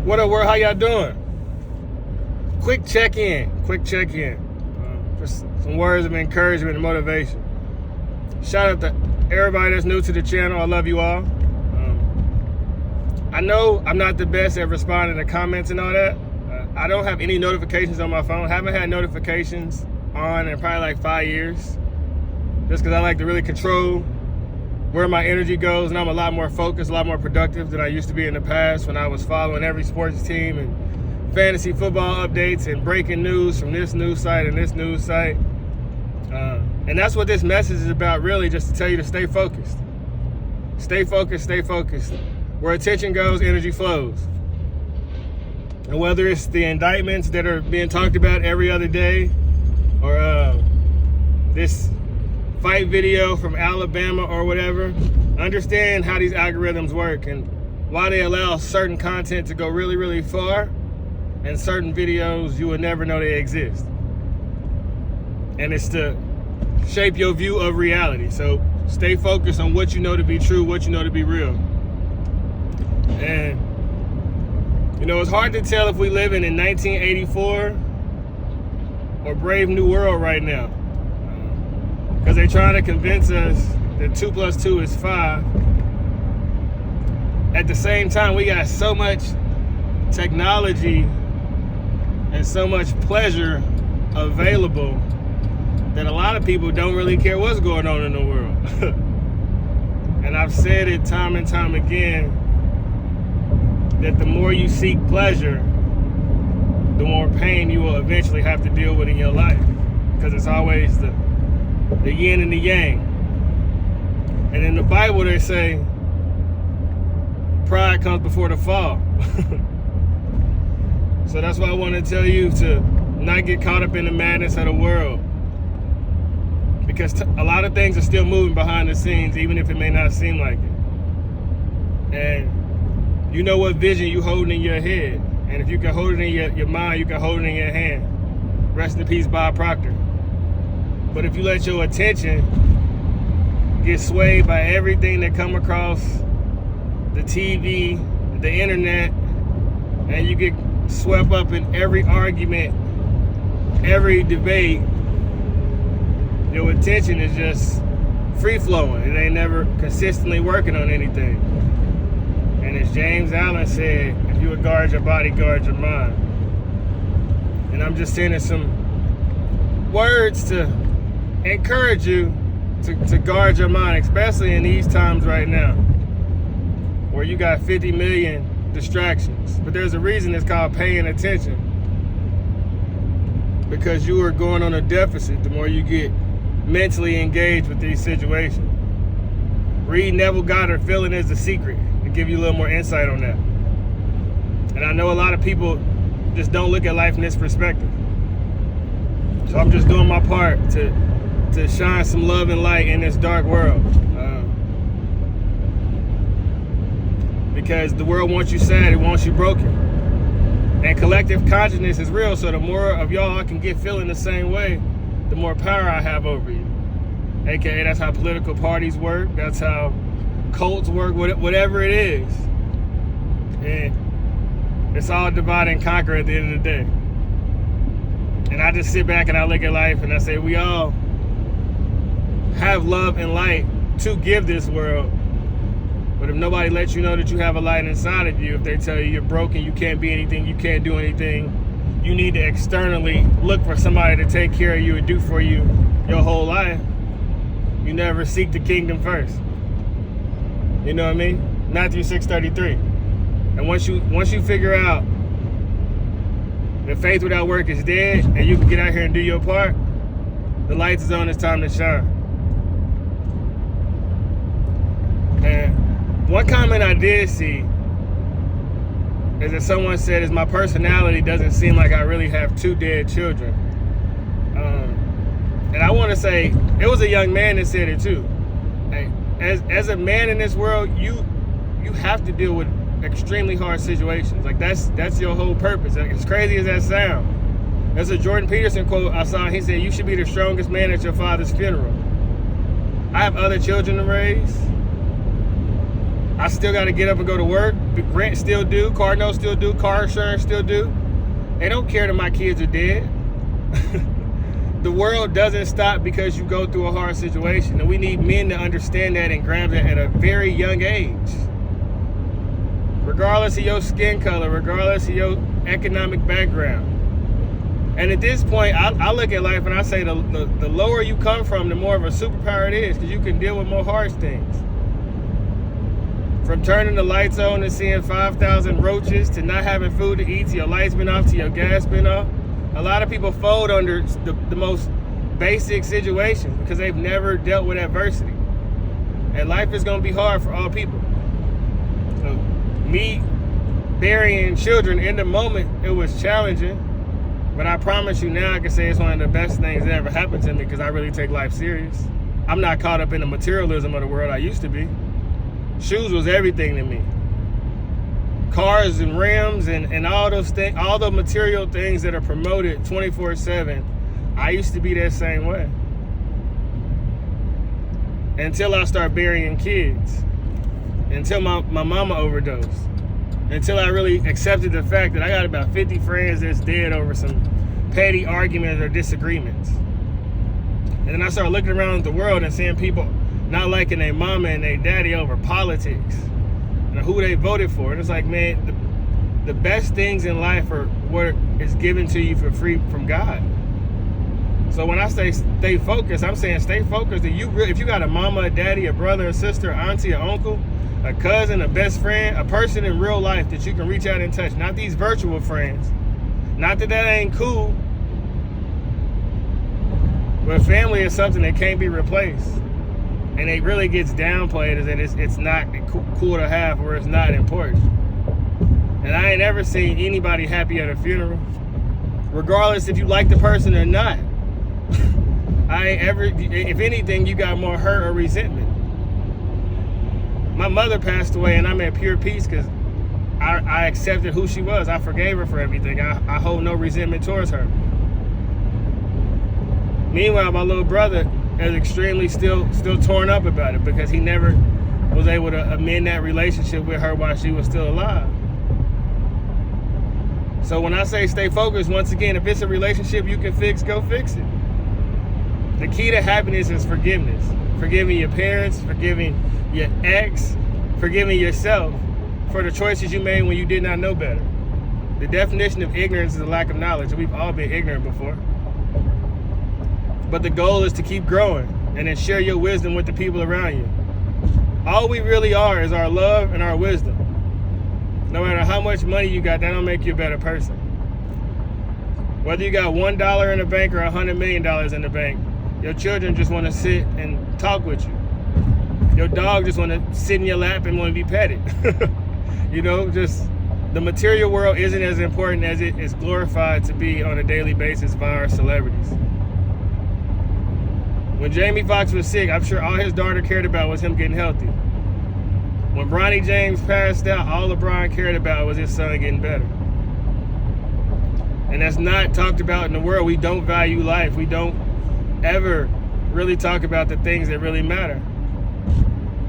What up, world? How y'all doing? Quick check-in. Just some words of encouragement and motivation. Shout out to everybody that's new to the channel. I love you all. I know I'm not the best at responding to comments and all that. I don't have any notifications on my phone. Haven't had notifications on in probably like 5 years. Just because I like to really control where my energy goes, and I'm a lot more focused, a lot more productive than I used to be in the past when I was following every sports team and fantasy football updates and breaking news from this news site and this news site. And that's what this message is about, really, just to tell you to stay focused. Stay focused, stay focused. Where attention goes, energy flows. And whether it's the indictments that are being talked about every other day, or this fight video from Alabama or whatever, understand how these algorithms work and why they allow certain content to go really, really far, and certain videos you would never know they exist. And it's to shape your view of reality. So stay focused on what you know to be true, what you know to be real. And you know, it's hard to tell if we living in 1984 or Brave New World right now. Because they're trying to convince us that 2 + 2 is 5. At the same time, we got so much technology and so much pleasure available that a lot of people don't really care what's going on in the world. And I've said it time and time again, that the more you seek pleasure, the more pain you will eventually have to deal with in your life. Because it's always the yin and the yang. And in the Bible they say pride comes before the fall. So that's why I want to tell you to not get caught up in the madness of the world, because a lot of things are still moving behind the scenes, even if it may not seem like it. And you know what vision you holding in your head, and if you can hold it in your mind, you can hold it in your hand. Rest in peace, Bob Proctor. But if you let your attention get swayed by everything that come across the TV, the internet, and you get swept up in every argument, every debate, your attention is just free-flowing. It ain't never consistently working on anything. And as James Allen said, if you would guard your body, guard your mind. And I'm just sending some words to encourage you to guard your mind, especially in these times right now, where you got 50 million distractions. But there's a reason it's called paying attention, because you are going on a deficit the more you get mentally engaged with these situations. Read Neville Goddard, Feeling is the Secret, to give you a little more insight on that. And I know a lot of people just don't look at life in this perspective. So I'm just doing my part to shine some love and light in this dark world. Because the world wants you sad, it wants you broken. And collective consciousness is real, so the more of y'all I can get feeling the same way, the more power I have over you. AKA, that's how political parties work, that's how cults work, whatever it is. And it's all divide and conquer at the end of the day. And I just sit back and I look at life and I say, we all have love and light to give this world. But if nobody lets you know that you have a light inside of you, if they tell you you're broken, you can't be anything, you can't do anything, you need to externally look for somebody to take care of you and do for you your whole life, you never seek the kingdom first. You know what I mean? Matthew 6:33. And once you figure out that faith without work is dead, and you can get out here and do your part, the lights is on, it's time to shine. And one comment I did see is that someone said, my personality doesn't seem like I really have 2 dead children. And I want to say, it was a young man that said it too. Hey, as a man in this world, you have to deal with extremely hard situations. Like that's your whole purpose. Like, as crazy as that sounds. There's a Jordan Peterson quote I saw. He said, you should be the strongest man at your father's funeral. I have other children to raise. I still got to get up and go to work. rent still due, car note still due, car insurance still due. They don't care that my kids are dead. The world doesn't stop because you go through a hard situation. And we need men to understand that and grab that at a very young age. Regardless of your skin color, regardless of your economic background. And at this point, I look at life and I say the lower you come from, the more of a superpower it is, because you can deal with more hard things. From turning the lights on and seeing 5,000 roaches, to not having food to eat, to your lights been off, to your gas been off. A lot of people fold under the most basic situations because they've never dealt with adversity. And life is going to be hard for all people. So me burying children in the moment, it was challenging. But I promise you now, I can say it's one of the best things that ever happened to me because I really take life serious. I'm not caught up in the materialism of the world I used to be. Shoes was everything to me. Cars and rims and all those things, all the material things that are promoted 24/7, I used to be that same way. Until I start burying kids. Until my mama overdosed. Until I really accepted the fact that I got about 50 friends that's dead over some petty arguments or disagreements. And then I started looking around the world and seeing people not liking their mama and their daddy over politics and who they voted for. And it's like, man, the best things in life are what is given to you for free from God. So when I say stay focused, I'm saying stay focused. If you got a mama, a daddy, a brother, a sister, auntie, a uncle, a cousin, a best friend, a person in real life that you can reach out and touch, not these virtual friends. Not that ain't cool, but family is something that can't be replaced. And it really gets downplayed as that it's not cool to have, or it's not important. And I ain't ever seen anybody happy at a funeral, regardless if you like the person or not. If anything, you got more hurt or resentment. My mother passed away and I'm at pure peace because I accepted who she was. I forgave her for everything. I hold no resentment towards her. Meanwhile, my little brother is extremely still torn up about it because he never was able to amend that relationship with her while she was still alive. So when I say stay focused, once again, if it's a relationship you can fix, go fix it. The key to happiness is forgiveness. Forgiving your parents, forgiving your ex, forgiving yourself for the choices you made when you did not know better. The definition of ignorance is a lack of knowledge. We've all been ignorant before. But the goal is to keep growing and then share your wisdom with the people around you. All we really are is our love and our wisdom. No matter how much money you got, that don't make you a better person. Whether you got $1 in the bank or $100 million in the bank, your children just want to sit and talk with you. Your dog just want to sit in your lap and want to be petted. You know, just the material world isn't as important as it is glorified to be on a daily basis by our celebrities. When Jamie Foxx was sick, I'm sure all his daughter cared about was him getting healthy. When Bronny James passed out, all LeBron cared about was his son getting better. And that's not talked about in the world. We don't value life. We don't ever really talk about the things that really matter.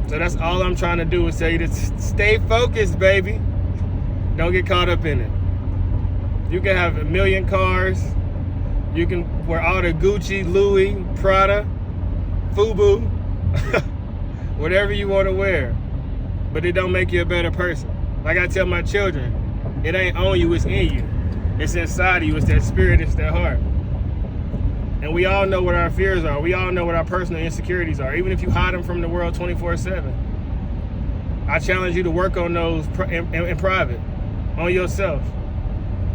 So that's all I'm trying to do is tell you to stay focused, baby. Don't get caught up in it. You can have a million cars. You can wear all the Gucci, Louis, Prada, FUBU, whatever you want to wear. But it don't make you a better person. Like I tell my children, it ain't on you, it's in you. It's inside of you, it's that spirit, it's that heart. And we all know what our fears are. We all know what our personal insecurities are, even if you hide them from the world 24/7. I challenge you to work on those in private, on yourself.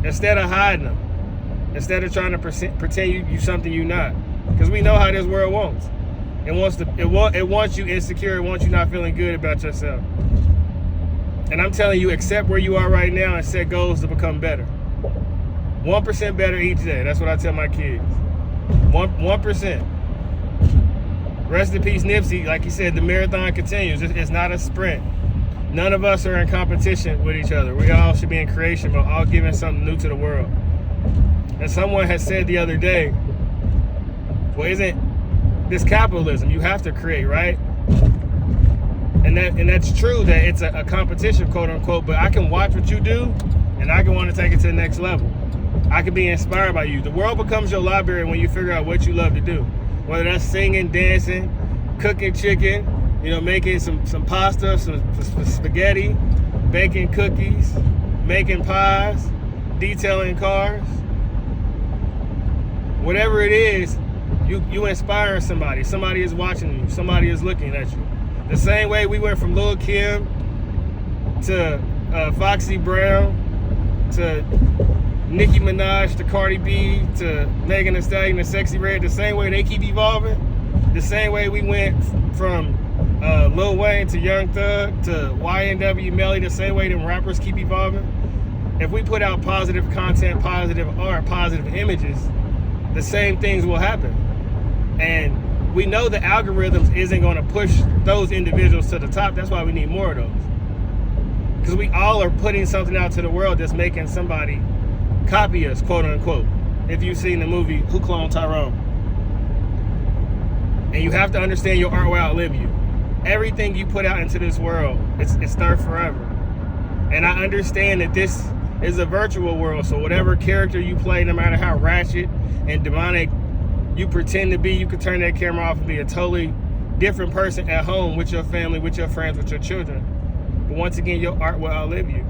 Instead of hiding them. Instead of trying to pretend you something you're not. Because we know how this world wants. It wants you insecure, it wants you not feeling good about yourself. And I'm telling you, accept where you are right now and set goals to become better. 1% better each day. That's what I tell my kids. 1%. Rest in peace, Nipsey. Like he said, the marathon continues. It's not a sprint. None of us are in competition with each other. We all should be in creation, but all giving something new to the world. And someone has said the other day, well, isn't this capitalism? You have to create, right? And that's true that it's a competition, quote unquote, but I can watch what you do and I can want to take it to the next level. I can be inspired by you. The world becomes your library when you figure out what you love to do. Whether that's singing, dancing, cooking chicken, making some pasta, some spaghetti, baking cookies, making pies, detailing cars. Whatever it is, you inspire somebody. Somebody is watching you. Somebody is looking at you. The same way we went from Lil' Kim to Foxy Brown to Nicki Minaj to Cardi B to Megan Thee Stallion to Sexy Red, the same way they keep evolving, the same way we went from Lil Wayne to Young Thug to YNW Melly, the same way them rappers keep evolving. If we put out positive content, positive art, positive images, the same things will happen. And we know the algorithms isn't going to push those individuals to the top. That's why we need more of those. Because we all are putting something out to the world that's making somebody copy us, quote unquote. If you've seen the movie Who Cloned Tyrone. And you have to understand your art will outlive you. Everything you put out into this world, it's there forever. And I understand that this is a virtual world, so whatever character you play, no matter how ratchet and demonic you pretend to be, you could turn that camera off and be a totally different person at home with your family, with your friends, with your children. But once again, your art will outlive you.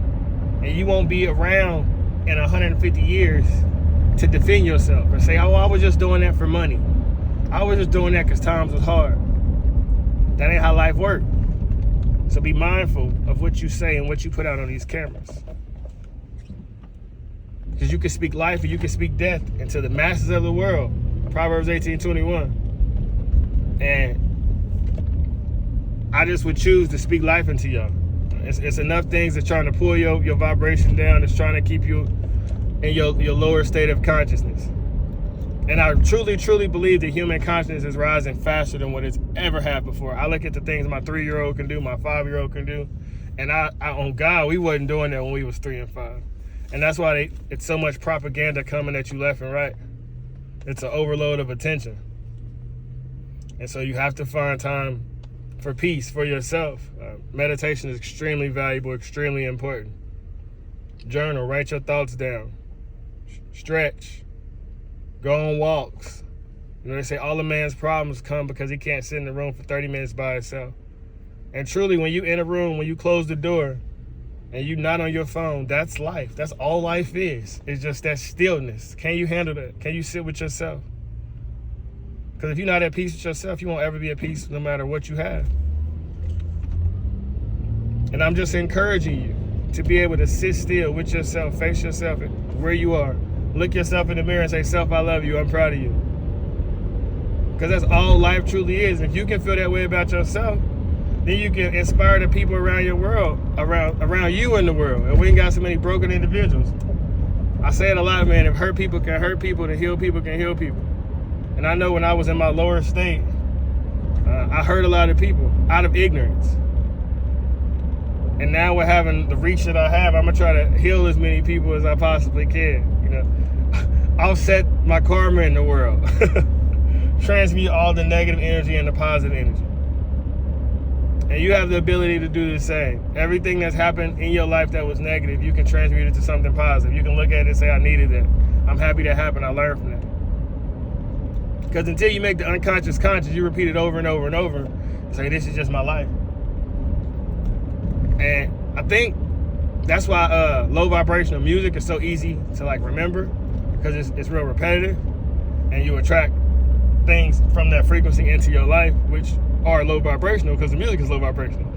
And you won't be around in 150 years to defend yourself or say, oh, I was just doing that for money. I was just doing that because times was hard. That ain't how life works. So be mindful of what you say and what you put out on these cameras. Because you can speak life or you can speak death into the masses of the world. Proverbs 18:21. And I just would choose to speak life into y'all. It's enough things that's trying to pull your vibration down. It's trying to keep you in your lower state of consciousness. And I truly, truly believe that human consciousness is rising faster than what it's ever had before. I look at the things my 3-year-old can do, my 5-year-old can do. And I on God, we wasn't doing that when we was 3 and 5. And that's why it's so much propaganda coming at you left and right. It's an overload of attention. And so you have to find time for peace, for yourself. Meditation is extremely valuable, extremely important. Journal, write your thoughts down. Stretch. Go on walks. They say all a man's problems come because he can't sit in the room for 30 minutes by himself. And truly, when you in a room, when you close the door, and you're not on your phone, that's life. That's all life is. It's just that stillness. Can you handle that? Can you sit with yourself? Because if you're not at peace with yourself, you won't ever be at peace no matter what you have. And I'm just encouraging you to be able to sit still with yourself, face yourself where you are. Look yourself in the mirror and say, self, I love you, I'm proud of you. Because that's all life truly is. If you can feel that way about yourself, then you can inspire the people around your world, around you in the world. And we ain't got so many broken individuals. I say it a lot, man. If hurt people can hurt people, then heal people can heal people. And I know when I was in my lower state, I hurt a lot of people out of ignorance. And now with having the reach that I have, I'm gonna try to heal as many people as I possibly can. Offset my karma in the world. Transmute all the negative energy and the positive energy. And you have the ability to do the same. Everything that's happened in your life that was negative, you can transmute it to something positive. You can look at it and say, I needed that. I'm happy that happened. I learned from that. Because until you make the unconscious conscious, you repeat it over and over and over and say, this is just my life. And I think that's why low vibrational music is so easy to remember, because it's real repetitive, and you attract things from that frequency into your life, which are low vibrational, because the music is low vibrational.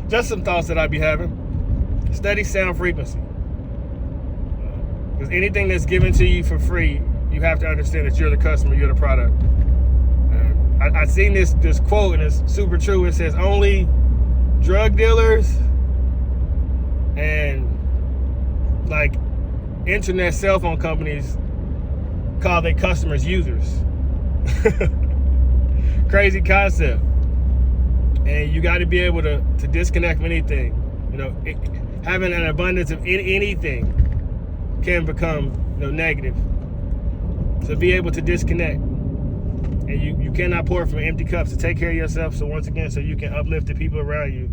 Just some thoughts that I'd be having. Study sound frequency. Because anything that's given to you for free, you have to understand that you're the customer, you're the product. I seen this quote, and it's super true. It says, only drug dealers and internet cell phone companies call their customers users. Crazy concept. And you got to be able to disconnect from anything. Having an abundance of anything can become negative. So be able to disconnect And you cannot pour from an empty cup. So take care of yourself. So once again, so you can uplift the people around you.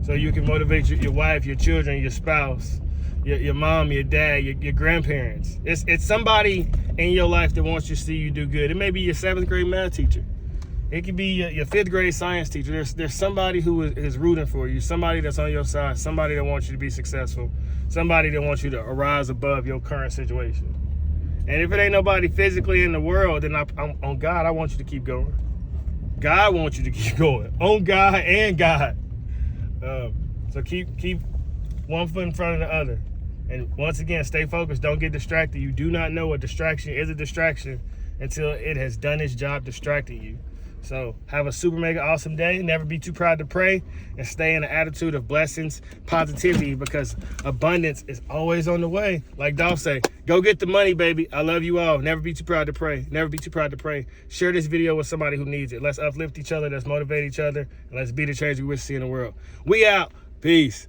So you can motivate your wife, your children, your spouse, your mom, your dad, your grandparents. It's somebody in your life that wants to see you do good. It may be your 7th grade math teacher. It could be your 5th grade science teacher. There's somebody who is rooting for you, somebody that's on your side, somebody that wants you to be successful, somebody that wants you to arise above your current situation. And if it ain't nobody physically in the world, then on God, I want you to keep going. God wants you to keep going. On God and God. So keep one foot in front of the other. And once again, stay focused. Don't get distracted. You do not know a distraction is a distraction until it has done its job distracting you. So have a super mega awesome day. Never be too proud to pray, and stay in an attitude of blessings, positivity, because abundance is always on the way. Like Dolph say, go get the money, baby. I love you all. Never be too proud to pray. Never be too proud to pray. Share this video with somebody who needs it. Let's uplift each other. Let's motivate each other. And let's be the change we wish to see in the world. We out. Peace.